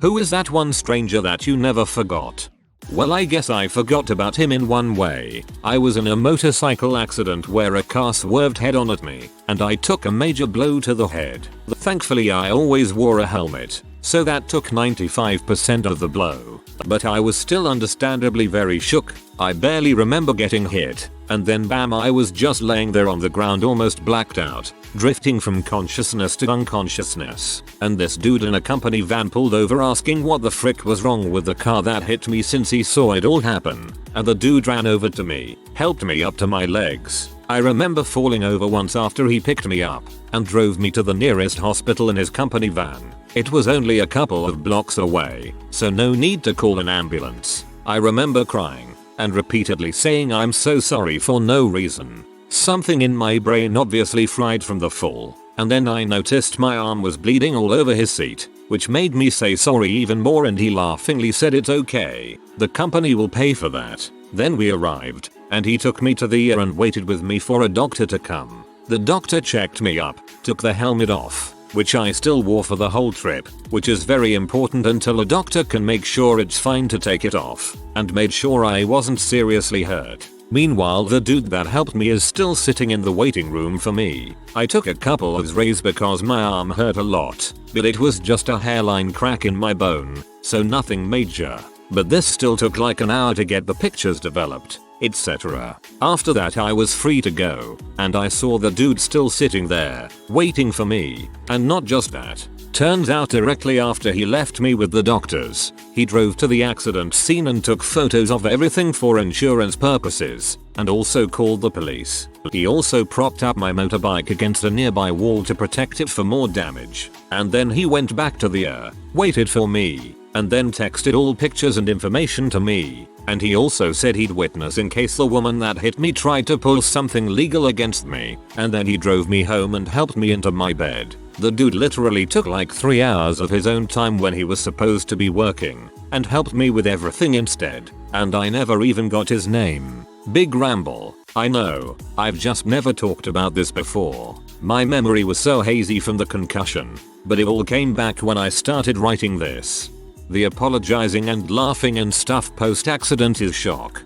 Who is that one stranger that you never forgot? Well, I guess I forgot about him in one way. I was in a motorcycle accident where a car swerved head on at me, and I took a major blow to the head. Thankfully I always wore a helmet, so that took 95% of the blow. But I was still understandably very shook. I barely remember getting hit, and then bam, I was just laying there on the ground almost blacked out, drifting from consciousness to unconsciousness, and this dude in a company van pulled over asking what the frick was wrong with the car that hit me since he saw it all happen, and the dude ran over to me, helped me up to my legs. I remember falling over once after he picked me up and drove me to the nearest hospital in his company van. It was only a couple of blocks away, so no need to call an ambulance. I remember crying and repeatedly saying I'm so sorry for no reason. Something in my brain obviously fried from the fall, and then I noticed my arm was bleeding all over his seat, which made me say sorry even more, and he laughingly said it's okay, the company will pay for that. Then we arrived, and he took me to the ER and waited with me for a doctor to come. The doctor checked me up, took the helmet off, which I still wore for the whole trip, which is very important until a doctor can make sure it's fine to take it off, and made sure I wasn't seriously hurt. Meanwhile, the dude that helped me is still sitting in the waiting room for me. I took a couple of X-rays because my arm hurt a lot, but it was just a hairline crack in my bone, so nothing major. But this still took like an hour to get the pictures developed, etc. After that I was free to go, and I saw the dude still sitting there, waiting for me. And not just that. Turns out directly after he left me with the doctors, he drove to the accident scene and took photos of everything for insurance purposes, and also called the police. He also propped up my motorbike against a nearby wall to protect it for more damage. And then he went back to the ER, waited for me, and then texted all pictures and information to me. And he also said he'd witness in case the woman that hit me tried to pull something legal against me, and then he drove me home and helped me into my bed. The dude literally took like 3 hours of his own time when he was supposed to be working, and helped me with everything instead, and I never even got his name. Big ramble, I know, I've just never talked about this before. My memory was so hazy from the concussion, but it all came back when I started writing this. The apologizing and laughing and stuff post-accident is shock.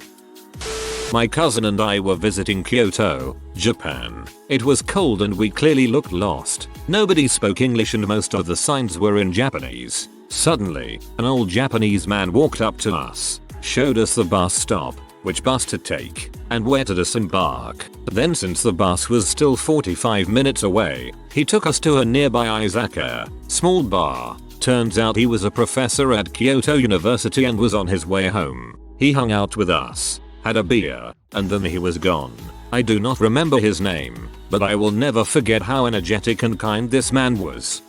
My cousin and I were visiting Kyoto, Japan. It was cold and we clearly looked lost. Nobody spoke English and most of the signs were in Japanese. Suddenly, an old Japanese man walked up to us, showed us the bus stop, which bus to take, and where to disembark. Then, since the bus was still 45 minutes away, he took us to a nearby izakaya, small bar. Turns out he was a professor at Kyoto University and was on his way home. He hung out with us, had a beer, and then he was gone. I do not remember his name, but I will never forget how energetic and kind this man was.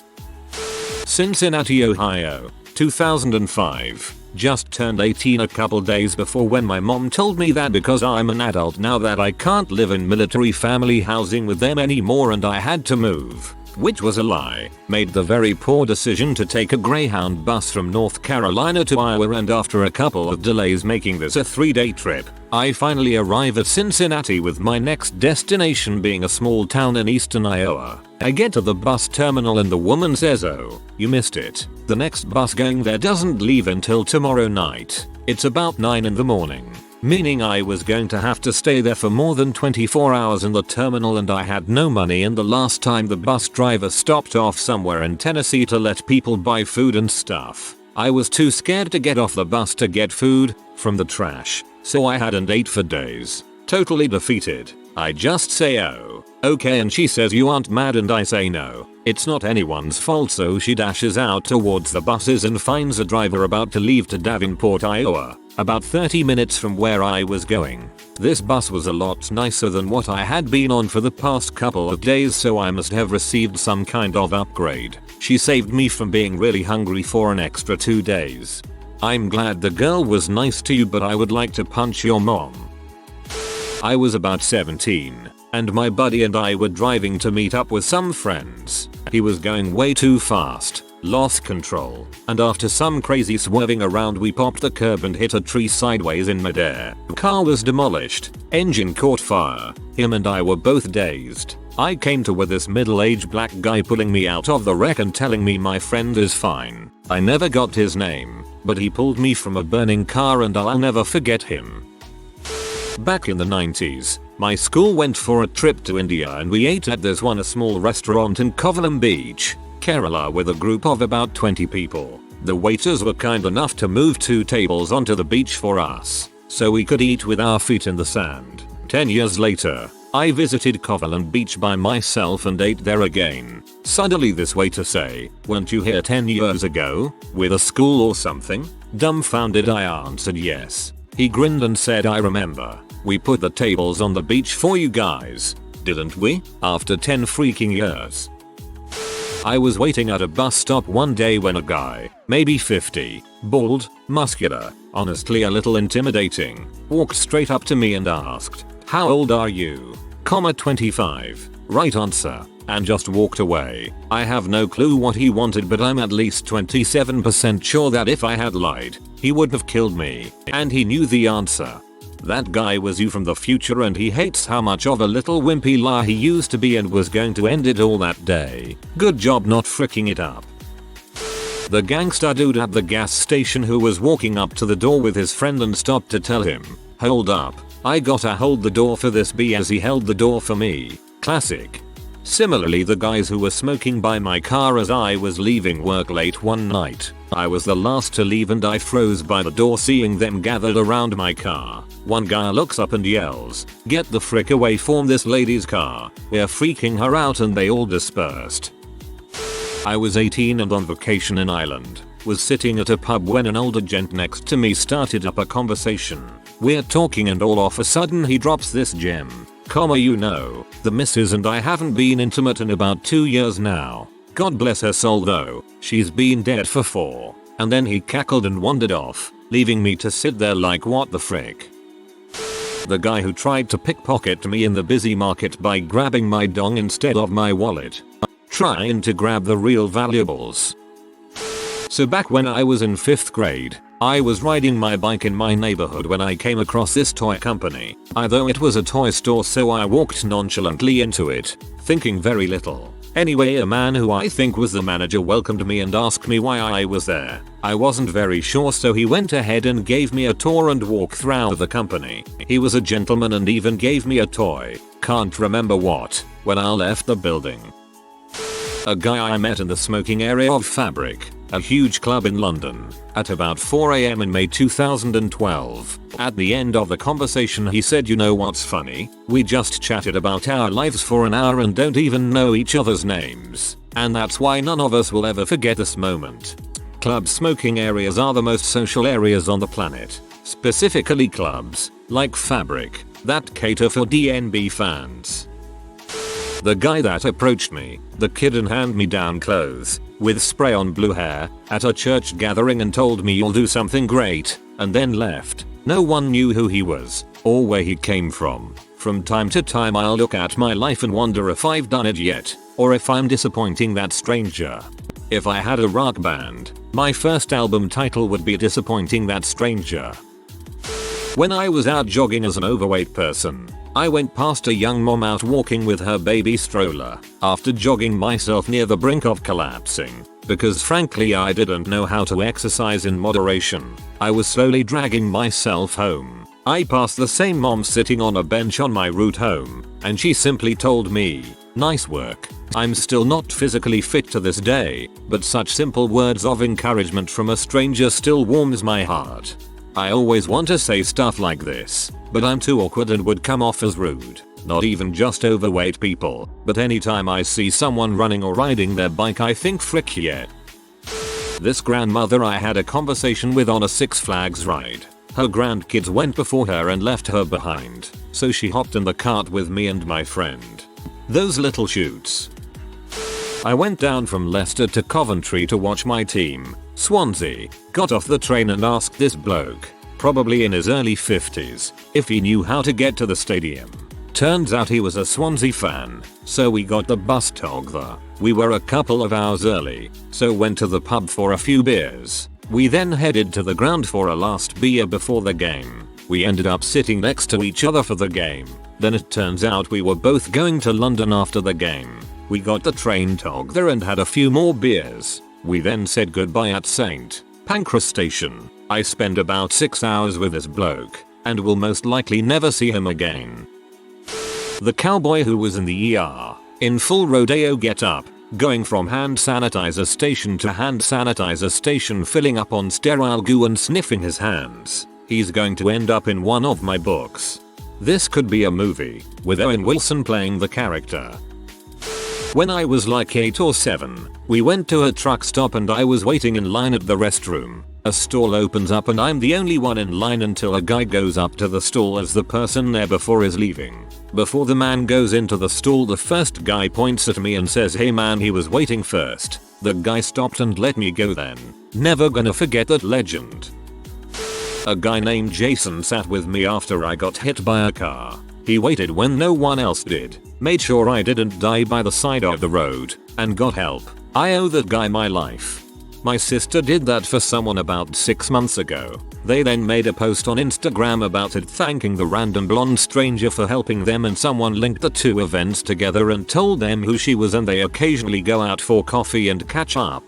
Cincinnati, Ohio, 2005. Just turned 18 a couple days before when my mom told me that because I'm an adult now that I can't live in military family housing with them anymore and I had to move. Which was a lie. Made the very poor decision to take a Greyhound bus from North Carolina to Iowa, and after a couple of delays making this a 3-day trip, I finally arrive at Cincinnati, with my next destination being a small town in eastern Iowa. I get to the bus terminal and the woman says, "Oh, you missed it. The next bus going there doesn't leave until tomorrow night. It's about 9 in the morning." Meaning I was going to have to stay there for more than 24 hours in the terminal, and I had no money, and the last time the bus driver stopped off somewhere in Tennessee to let people buy food and stuff, I was too scared to get off the bus to get food from the trash, so I hadn't ate for days. Totally defeated. I just say, "Oh, okay," and she says, "You aren't mad?" and I say, "No, it's not anyone's fault." So she dashes out towards the buses and finds a driver about to leave to Davenport, Iowa, about 30 minutes from where I was going. This bus was a lot nicer than what I had been on for the past couple of days, so I must have received some kind of upgrade. She saved me from being really hungry for an extra 2 days. I'm glad the girl was nice to you, but I would like to punch your mom. I was about 17, and my buddy and I were driving to meet up with some friends. He was going way too fast, lost control, and after some crazy swerving around we popped the curb and hit a tree sideways in midair. Car was demolished, engine caught fire, him and I were both dazed. I came to with this middle-aged black guy pulling me out of the wreck and telling me my friend is fine. I never got his name, but he pulled me from a burning car and I'll never forget him. Back in the 90s, my school went for a trip to India and we ate at a small restaurant in Kovalam Beach, Kerala with a group of about 20 people. The waiters were kind enough to move 2 tables onto the beach for us, so we could eat with our feet in the sand. 10 years later, I visited Kovalam Beach by myself and ate there again. Suddenly this waiter say, "Weren't you here 10 years ago? With a school or something?" Dumbfounded I answered yes. He grinned and said, "I remember. We put the tables on the beach for you guys, didn't we? After 10 freaking years." I was waiting at a bus stop one day when a guy, maybe 50, bald, muscular, honestly a little intimidating, walked straight up to me and asked, "How old are you?" 25. Right answer. And just walked away. I have no clue what he wanted, but I'm at least 27% sure that if I had lied, he would have killed me. And he knew the answer. That guy was you from the future and he hates how much of a little wimpy liar he used to be and was going to end it all that day. Good job not fricking it up. The gangster dude at the gas station who was walking up to the door with his friend and stopped to tell him, "Hold up, I gotta hold the door for this B," as he held the door for me. Classic. Similarly, the guys who were smoking by my car as I was leaving work late one night. I was the last to leave and I froze by the door seeing them gathered around my car. One guy looks up and yells, "Get the frick away from this lady's car, we're freaking her out," and they all dispersed. I was 18 and on vacation in Ireland. Was sitting at a pub when an older gent next to me started up a conversation. We're talking and all of a sudden he drops this gem. "You know, the missus and I haven't been intimate in about 2 years now. God bless her soul though, she's been dead for 4. And then he cackled and wandered off, leaving me to sit there like what the frick. The guy who tried to pickpocket me in the busy market by grabbing my dong instead of my wallet. Trying to grab the real valuables. So back when I was in 5th grade, I was riding my bike in my neighborhood when I came across this toy company. Though it was a toy store, so I walked nonchalantly into it, thinking very little. Anyway, a man who I think was the manager welcomed me and asked me why I was there. I wasn't very sure, so he went ahead and gave me a tour and walk through the company. He was a gentleman and even gave me a toy, can't remember what, when I left the building. A guy I met in the smoking area of Fabric, a huge club in London, at about 4 AM in May 2012. At the end of the conversation he said, "You know what's funny? We just chatted about our lives for an hour and don't even know each other's names. And that's why none of us will ever forget this moment." Club smoking areas are the most social areas on the planet. Specifically clubs, like Fabric, that cater for DNB fans. The guy that approached me, the kid in hand-me-down clothes, with spray-on blue hair, at a church gathering and told me you'll do something great, and then left. No one knew who he was, or where he came from. From time to time I'll look at my life and wonder if I've done it yet, or if I'm disappointing that stranger. If I had a rock band, my first album title would be Disappointing That Stranger. When I was out jogging as an overweight person, I went past a young mom out walking with her baby stroller, after jogging myself near the brink of collapsing, because frankly I didn't know how to exercise in moderation. I was slowly dragging myself home. I passed the same mom sitting on a bench on my route home, and she simply told me, "Nice work." I'm still not physically fit to this day, but such simple words of encouragement from a stranger still warms my heart. I always want to say stuff like this, but I'm too awkward and would come off as rude. Not even just overweight people, but anytime I see someone running or riding their bike I think frick yeah. This grandmother I had a conversation with on a Six Flags ride. Her grandkids went before her and left her behind, so she hopped in the cart with me and my friend. Those little shoots. I went down from Leicester to Coventry to watch my team, Swansea, got off the train and asked this bloke, probably in his early 50s, if he knew how to get to the stadium. Turns out he was a Swansea fan, so we got the bus together. We were a couple of hours early, so went to the pub for a few beers. We then headed to the ground for a last beer before the game. We ended up sitting next to each other for the game. Then it turns out we were both going to London after the game. We got the train together and had a few more beers. We then said goodbye at St. Pancras Station. I spent about 6 hours with this bloke and will most likely never see him again. The cowboy who was in the ER in full rodeo getup, going from hand sanitizer station to hand sanitizer station, filling up on sterile goo and sniffing his hands. He's going to end up in one of my books. This could be a movie with Owen Wilson playing the character. When I was like 8 or 7, we went to a truck stop and I was waiting in line at the restroom. A stall opens up and I'm the only one in line until a guy goes up to the stall as the person there before is leaving. Before the man goes into the stall, the first guy points at me and says, "Hey man, he was waiting first." The guy stopped and let me go then. Never gonna forget that legend. A guy named Jason sat with me after I got hit by a car. He waited when no one else did, made sure I didn't die by the side of the road, and got help. I owe that guy my life. My sister did that for someone about 6 months ago. They then made a post on Instagram about it, thanking the random blonde stranger for helping them, and someone linked the two events together and told them who she was, and they occasionally go out for coffee and catch up.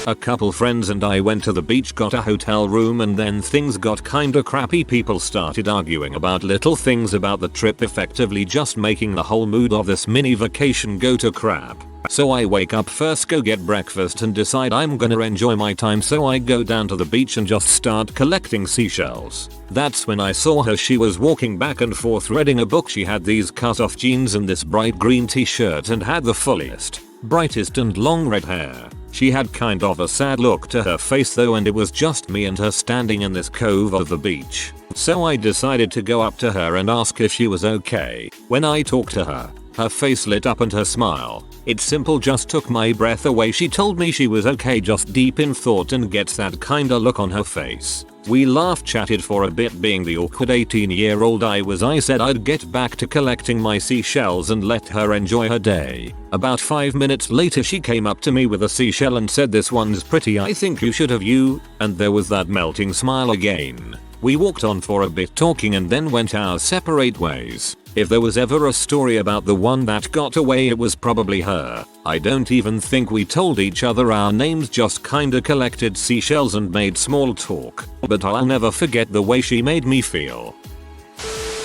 A couple friends and I went to the beach, got a hotel room, and then things got kinda crappy. People started arguing about little things about the trip, effectively just making the whole mood of this mini vacation go to crap. So I wake up first, go get breakfast, and decide I'm gonna enjoy my time, so I go down to the beach and just start collecting seashells. That's when I saw her. She was walking back and forth reading a book. She had these cut-off jeans and this bright green t-shirt and had the fullest, brightest and long red hair. She had kind of a sad look to her face though, and it was just me and her standing in this cove of the beach. So I decided to go up to her and ask if she was okay. When I talked to her, her face lit up and her smile, it simple just took my breath away. She told me she was okay, just deep in thought, and gets that kinda look on her face. We laughed, chatted for a bit. Being the awkward 18-year-old I was, I said I'd get back to collecting my seashells and let her enjoy her day. About 5 minutes later she came up to me with a seashell and said, "This one's pretty, I think you should have you," and there was that melting smile again. We walked on for a bit talking and then went our separate ways. If there was ever a story about the one that got away, it was probably her. I don't even think we told each other our names, just kinda collected seashells and made small talk. But I'll never forget the way she made me feel.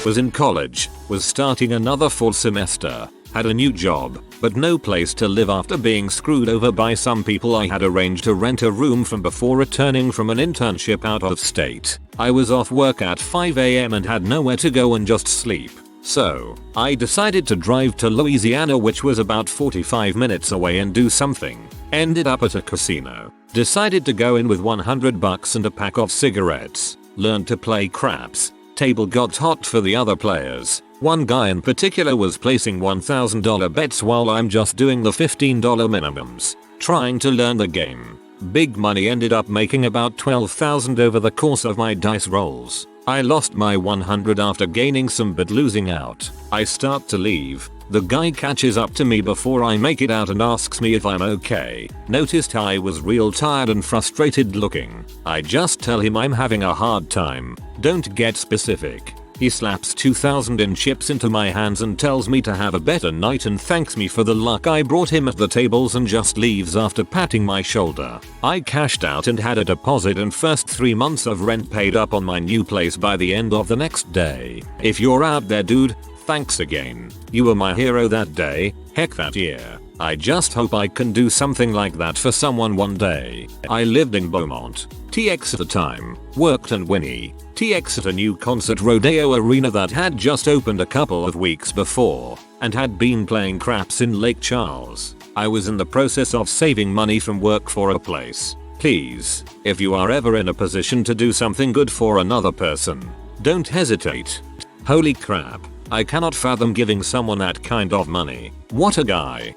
Was in college, was starting another fall semester, had a new job, but no place to live after being screwed over by some people I had arranged to rent a room from before returning from an internship out of state. I was off work at 5 AM and had nowhere to go and just sleep. So, I decided to drive to Louisiana, which was about 45 minutes away, and do something. Ended up at a casino. Decided to go in with $100 and a pack of cigarettes. Learned to play craps. Table got hot for the other players. One guy in particular was placing $1,000 bets while I'm just doing the $15 minimums. Trying to learn the game. Big money. Ended up making about $12,000 over the course of my dice rolls. I lost my 100 after gaining some but losing out. I start to leave. The guy catches up to me before I make it out and asks me if I'm okay. Noticed I was real tired and frustrated looking. I just tell him I'm having a hard time. Don't get specific. He slaps 2,000 in chips into my hands and tells me to have a better night and thanks me for the luck I brought him at the tables, and just leaves after patting my shoulder. I cashed out and had a deposit and first 3 months of rent paid up on my new place by the end of the next day. If you're out there, dude, thanks again. You were my hero that day, heck that year. I just hope I can do something like that for someone one day. I lived in Beaumont, TX at the time, worked in Winnie, TX at a new concert rodeo arena that had just opened a couple of weeks before, and had been playing craps in Lake Charles. I was in the process of saving money from work for a place. Please, if you are ever in a position to do something good for another person, don't hesitate. Holy crap, I cannot fathom giving someone that kind of money. What a guy.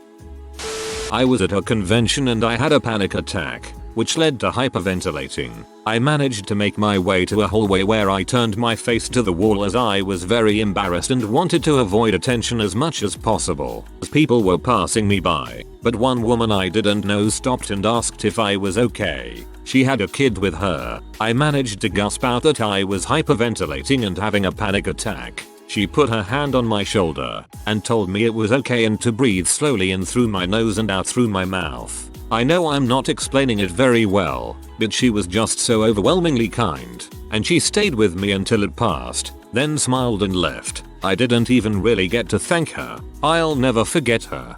I was at a convention and I had a panic attack, which led to hyperventilating. I managed to make my way to a hallway where I turned my face to the wall as I was very embarrassed and wanted to avoid attention as much as possible. People were passing me by, but one woman I didn't know stopped and asked if I was okay. She had a kid with her. I managed to gasp out that I was hyperventilating and having a panic attack. She put her hand on my shoulder and told me it was okay and to breathe slowly in through my nose and out through my mouth. I know I'm not explaining it very well, but she was just so overwhelmingly kind, and she stayed with me until it passed, then smiled and left. I didn't even really get to thank her. I'll never forget her.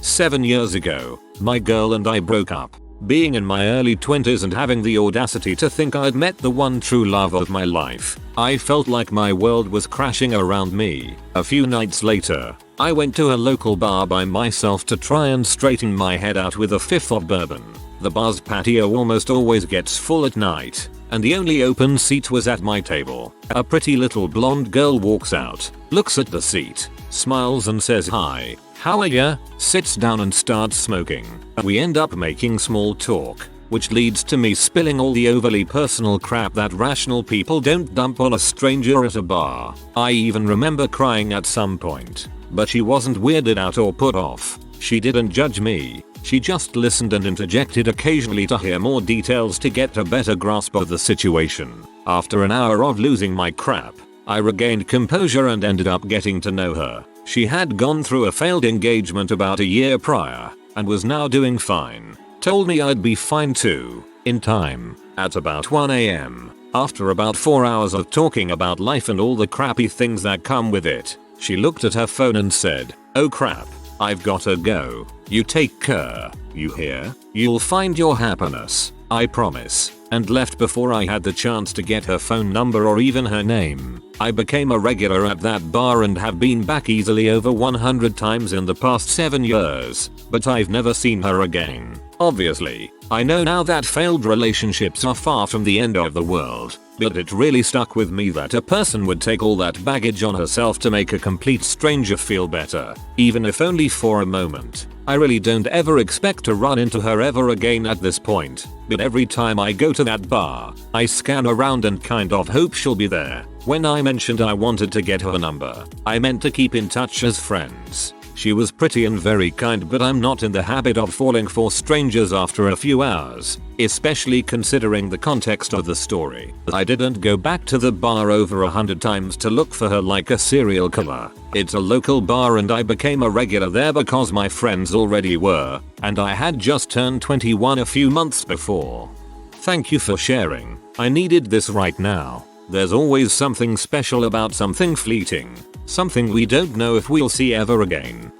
7 years ago, my girl and I broke up. Being in my early 20s and having the audacity to think I'd met the one true love of my life, I felt like my world was crashing around me. A few nights later, I went to a local bar by myself to try and straighten my head out with a fifth of bourbon. The bar's patio almost always gets full at night, and the only open seat was at my table. A pretty little blonde girl walks out, looks at the seat, smiles and says hi. How are ya? Sits down and starts smoking. We end up making small talk, which leads to me spilling all the overly personal crap that rational people don't dump on a stranger at a bar. I even remember crying at some point, but she wasn't weirded out or put off. She didn't judge me. She just listened and interjected occasionally to hear more details to get a better grasp of the situation. After an hour of losing my crap, I regained composure and ended up getting to know her. She had gone through a failed engagement about a year prior and was now doing fine. Told me I'd be fine too, in time. At about 1 AM, after about 4 hours of talking about life and all the crappy things that come with it, she looked at her phone and said, "Oh crap, I've gotta go. You take care, you hear? You'll find your happiness, I promise," and left before I had the chance to get her phone number or even her name. I became a regular at that bar and have been back easily over 100 times in the past 7 years, but I've never seen her again. Obviously, I know now that failed relationships are far from the end of the world, but it really stuck with me that a person would take all that baggage on herself to make a complete stranger feel better, even if only for a moment. I really don't ever expect to run into her ever again at this point, but every time I go to that bar, I scan around and kind of hope she'll be there. When I mentioned I wanted to get her number, I meant to keep in touch as friends. She was pretty and very kind, but I'm not in the habit of falling for strangers after a few hours, especially considering the context of the story. I didn't go back to the bar over 100 times to look for her like a serial killer. It's a local bar and I became a regular there because my friends already were, and I had just turned 21 a few months before. Thank you for sharing. I needed this right now. There's always something special about something fleeting. Something we don't know if we'll see ever again.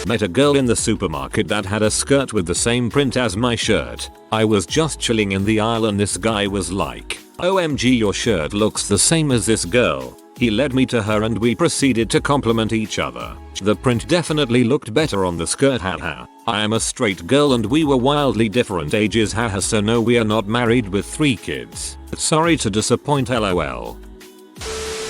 Met a girl in the supermarket that had a skirt with the same print as my shirt. I was just chilling in the aisle and this guy was like, "OMG, your shirt looks the same as this girl." He led me to her and we proceeded to compliment each other. The print definitely looked better on the skirt, haha. I am a straight girl and we were wildly different ages, haha, so no, we are not married with 3 kids. Sorry to disappoint, lol.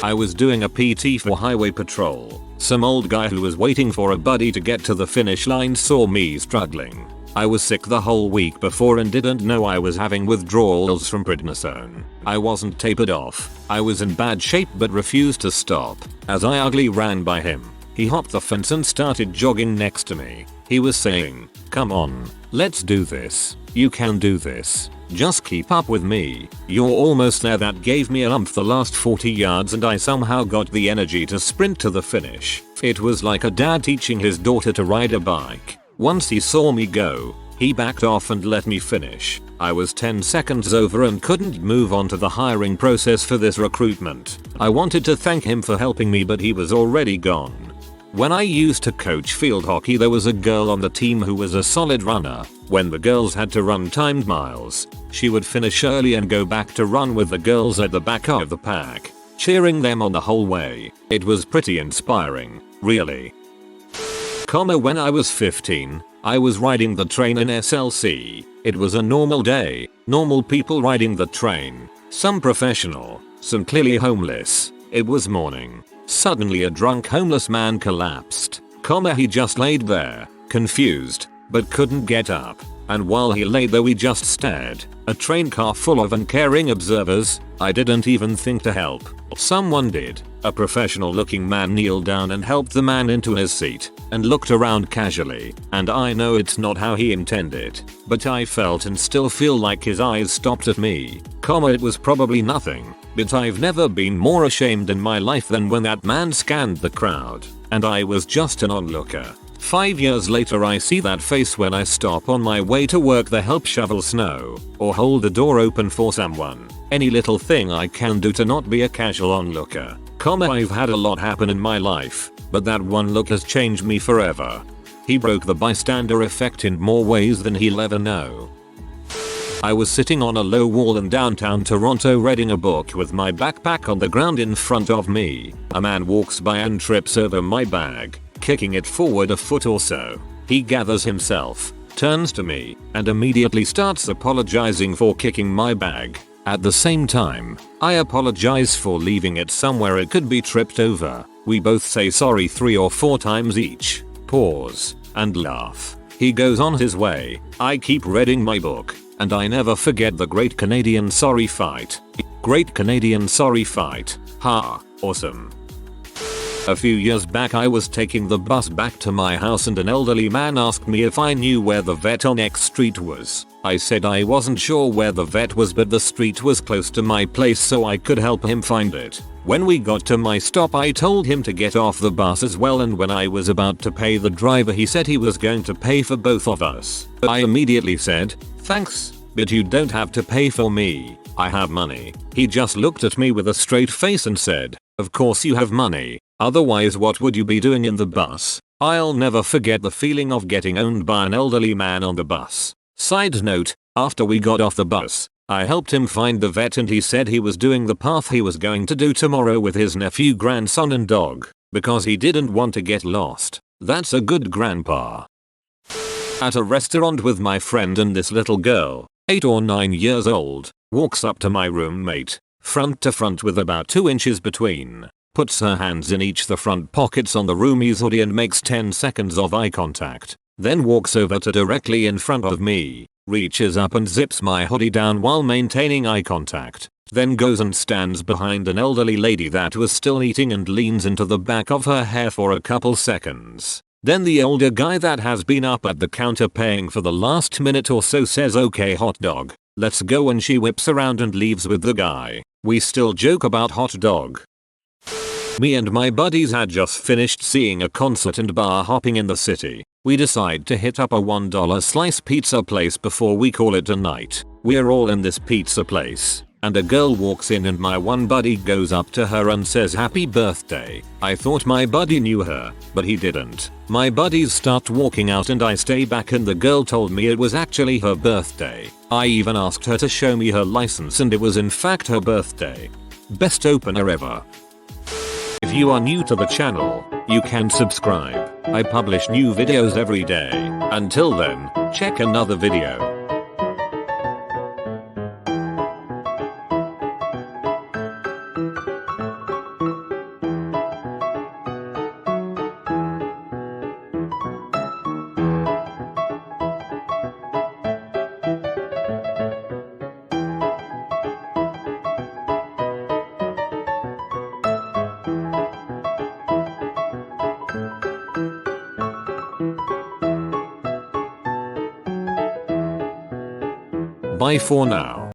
I was doing a PT for highway patrol. Some old guy who was waiting for a buddy to get to the finish line saw me struggling. I was sick the whole week before and didn't know I was having withdrawals from prednisone. I wasn't tapered off. I was in bad shape but refused to stop. As I ugly ran by him, he hopped the fence and started jogging next to me. He was saying, "Come on, let's do this. You can do this. Just keep up with me. You're almost there." That gave me a lump the last 40 yards and I somehow got the energy to sprint to the finish. It was like a dad teaching his daughter to ride a bike. Once he saw me go, he backed off and let me finish. I was 10 seconds over and couldn't move on to the hiring process for this recruitment. I wanted to thank him for helping me, but he was already gone. When I used to coach field hockey, there was a girl on the team who was a solid runner. When the girls had to run timed miles, she would finish early and go back to run with the girls at the back of the pack, cheering them on the whole way. It was pretty inspiring, really. When I was 15, I was riding the train in SLC. It was a normal day, normal people riding the train. Some professional, some clearly homeless. It was morning. Suddenly a drunk homeless man collapsed. He just laid there, confused, but couldn't get up. And while he lay there we just stared. A train car full of uncaring observers. I didn't even think to help. Someone did. A professional looking man kneeled down and helped the man into his seat and looked around casually. And I know it's not how he intended, but I felt and still feel like his eyes stopped at me. It was probably nothing, but I've never been more ashamed in my life than when that man scanned the crowd. And I was just an onlooker. 5 years later I see that face when I stop on my way to work to help shovel snow or hold the door open for someone. Any little thing I can do to not be a casual onlooker. I've had a lot happen in my life, but that one look has changed me forever. He broke the bystander effect in more ways than he'll ever know. I was sitting on a low wall in downtown Toronto reading a book with my backpack on the ground in front of me. A man walks by and trips over my bag, kicking it forward a foot or so. He gathers himself, turns to me, and immediately starts apologizing for kicking my bag. At the same time, I apologize for leaving it somewhere it could be tripped over. We both say sorry 3 or 4 times each, pause, and laugh. He goes on his way. I keep reading my book, and I never forget the Great Canadian Sorry Fight. Great Canadian Sorry Fight. Ha, awesome. A few years back I was taking the bus back to my house and an elderly man asked me if I knew where the vet on X Street was. I said I wasn't sure where the vet was, but the street was close to my place so I could help him find it. When we got to my stop I told him to get off the bus as well, and when I was about to pay the driver he said he was going to pay for both of us. I immediately said, "Thanks, but you don't have to pay for me. I have money." He just looked at me with a straight face and said, "Of course you have money. Otherwise what would you be doing in the bus?" I'll never forget the feeling of getting owned by an elderly man on the bus. Side note, after we got off the bus, I helped him find the vet and he said he was doing the path he was going to do tomorrow with his nephew, grandson and dog, because he didn't want to get lost. That's a good grandpa. At a restaurant with my friend and this little girl, 8 or 9 years old, walks up to my roommate, front to front with about 2 inches between, puts her hands in each the front pockets on the roomie's hoodie and makes 10 seconds of eye contact, then walks over to directly in front of me, reaches up and zips my hoodie down while maintaining eye contact, then goes and stands behind an elderly lady that was still eating and leans into the back of her hair for a couple seconds. Then the older guy that has been up at the counter paying for the last minute or so says, "Okay hot dog, let's go," and she whips around and leaves with the guy. We still joke about hot dog. Me and my buddies had just finished seeing a concert and bar hopping in the city. We decide to hit up a $1 slice pizza place before we call it a night. We're all in this pizza place, and a girl walks in and my one buddy goes up to her and says happy birthday. I thought my buddy knew her, but he didn't. My buddies start walking out and I stay back and the girl told me it was actually her birthday. I even asked her to show me her license and it was in fact her birthday. Best opener ever. If you are new to the channel, you can subscribe. I publish new videos every day. Until then, check another video. Bye for now.